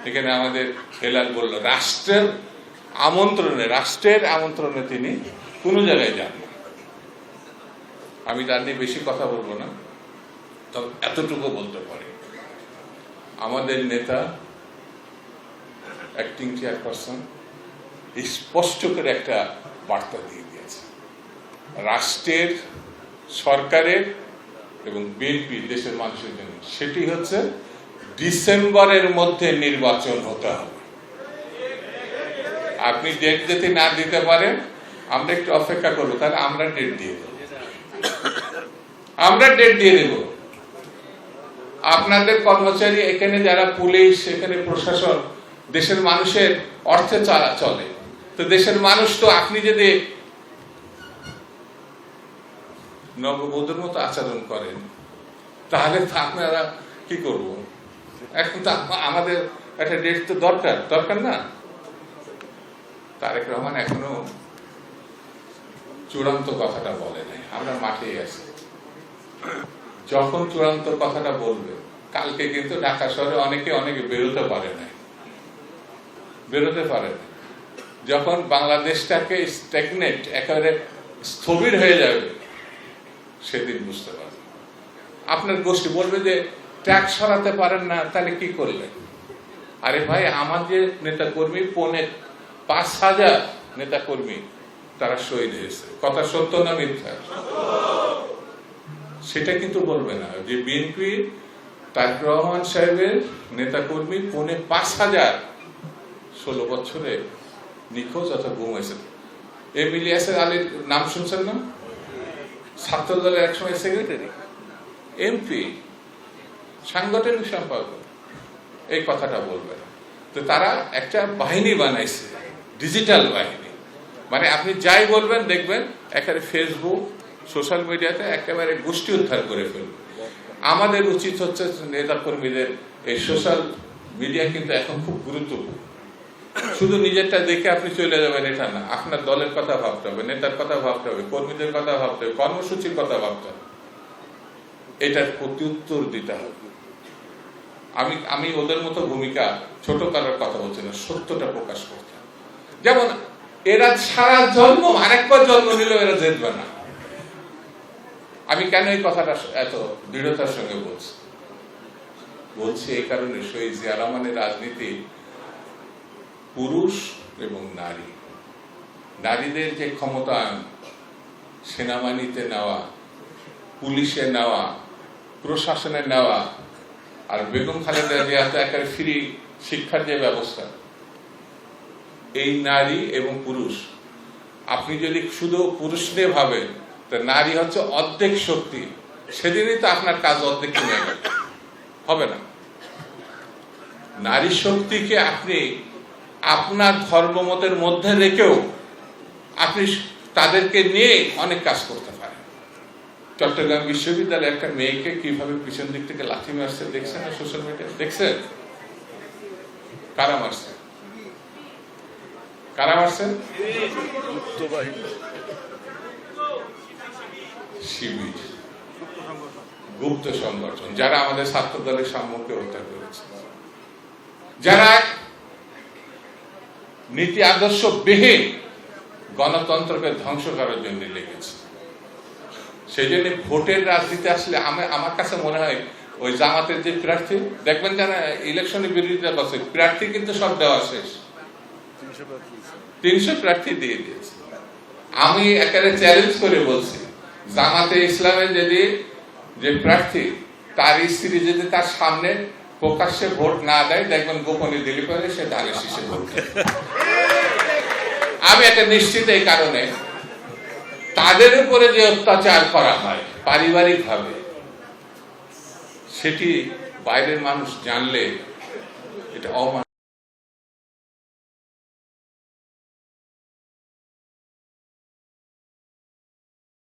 এখানে আমাদের হেলাল বলল রাষ্ট্রের আমন্ত্রণে তিনি কোনো জায়গায় যান না। আমি তার নিয়ে বেশি কথা বলবো না, তবে এতটুকু বলতে পারি আমাদের নেতা অ্যাক্টিং চেয়ারপারসন স্পষ্ট করে একটা বার্তা দিয়ে দিয়েছে, রাষ্ট্রের, সরকারের এবং বিএনপি দেশের মানুষের জন্য, সেটি হচ্ছে ডিসেম্বরের মধ্যে নির্বাচন হতে হবে। আপনি ডেট যদি না দিতে পারেন আমরা একটু অপেক্ষা করবো, তাহলে আমরা ডেট দিয়ে দেব, আপনাদের কর্মচারী এখানে যারা পুলিশ, এখানে প্রশাসন দেশের মানুষের অর্থে চলে, তো দেশের মানুষ তো আপনি যদি নববধূর মতো আচরণ করেন তাহলে আপনারা কি করব? এখন তো আমাদের একটা ডেট তো দরকার না। তারেক রহমান এখনো চূড়ান্ত কথাটা বলে নাই, আমরা মাঠে আছি। যখন চূড়ান্ত কথাটা বলবে, কালকে কিন্তু ঢাকা শহরে অনেকে বেরোতে পারে না, যখন বাংলাদেশটাকে স্ট্যাগনেট একেবারে স্থবির হয়ে যাবে সেদিন বুঝতে পারবে। আপনার গোষ্ঠী বলবে যে ট্যাক্স সরাতে পারেন না, তাহলে কি করলেন? আরে ভাই, আমাদের নেতা কর্মী 5,000 নেতা কর্মী তারা শহীদ হয়েছে, কথা সত্য না মিথ্যা? সেটা কিন্তু বলবে না যে বিএনপি তারেক রহমান সাহেবের নেতা কর্মী 5,000 16 বছরে নিখোঁজ অথবা গুম হয়েছে। ইলিয়াস আলীর নাম শুনছেন না? ছাত্র দলের একসময় সেক্রেটারি, এমপি, সাংগঠনিক সম্পাদক, এই কথাটা বলবে না। তো তারা একটা বাহিনী বানাইছে, ডিজিটাল বাহিনী, মানে আপনি যাই বলবেন দেখবেন একেবারে ফেসবুক, সোশ্যাল মিডিয়াতে একেবারে গোষ্ঠী উদ্ধার করে ফেলবে। আমাদের উচিত হচ্ছে নেতা কর্মীদের এই সোশ্যাল মিডিয়া কিন্তু এখন খুব গুরুত্বপূর্ণ। শুধু নিজেরটা দেখে আপনি চলে যাবেন এটা না, আপনার দলের কথা ভাবতে হবে, নেতার কথা ভাবতে হবে, কর্মীদের কথা ভাবতে হবে, কর্মসূচির কথা ভাবতে হবে, এটার প্রতি উত্তর দিতে হবে। আমি ওদের মতো ভূমিকা ছোট করার কথা বলছি না, সত্যটা প্রকাশ করতে। যেমন এরা সারা জন্ম আরেকবার জন্ম নিলেও এরা জিতবে না। আমি কেন এই কথাটা এত দৃঢ়তার সঙ্গে বলছি এই কারণে, শহীদ জিয়া রহমানের রাজনীতি পুরুষ এবং নারী, নারীদের যে ক্ষমতায়ন, সেনাবাহিনীতে নেওয়া, পুলিশে নেওয়া, প্রশাসনে নেওয়া, আর বেগম খালেদা জিয়া তো একেবারে ফ্রি শিক্ষার যে ব্যবস্থা, এই নারী এবং পুরুষ, আপনি যদি শুধু পুরুষ নিয়ে ভাবেন তো নারী হচ্ছে অর্ধেক শক্তি, সেদিনই তো আপনার কাজ অর্ধেক কমে গেল, হবে না। নারী শক্তিকে আপনি আপনার ধর্মমতের মধ্যে রেখেও আপনি তাদেরকে নিয়ে অনেক কাজ করতে পারেন। চট্টগ্রাম বিশ্ববিদ্যালয়ে একটা মেয়েকে কিভাবে পিছন দিক থেকে লাথি মারছে দেখছেন না সোশ্যাল মিডিয়ায়? দেখছেন? কারা মারছে? শিবির, গুপ্ত সংগঠন, যারা আমাদের ছাত্র দলের সাম্যকে হত্যা করেছে, যারা নীতি আদর্শ বিহীন গণতন্ত্রকে ধ্বংস করার জন্য লেগেছে। সেই জন্য ভোটের রাজনীতি আসলে আমার কাছে মনে হয় ওই জামাতের যে প্রার্থী দেখবেন, যারা ইলেকশনে বিরোধিতা করছে, প্রার্থী কিন্তু সব দেওয়া শেষ, 300 প্রার্থী দিয়ে দিয়েছে। আমি একেবারে চ্যালেঞ্জ করে বলছি, জামাতে ইসলামের যে প্রার্থী তার স্ত্রী যদি তার সামনে প্রকাশ্যে ভোট না দেয়, দেখবেন গোপনে দিলে পরে সে ধানের শীষে ভোট দেয়। আমি এটা নিশ্চিত, এই কারণে তাদের উপরে যে অত্যাচার করা হয় পারিবারিক ভাবে, সেটি বাইরের মানুষ জানলে এটা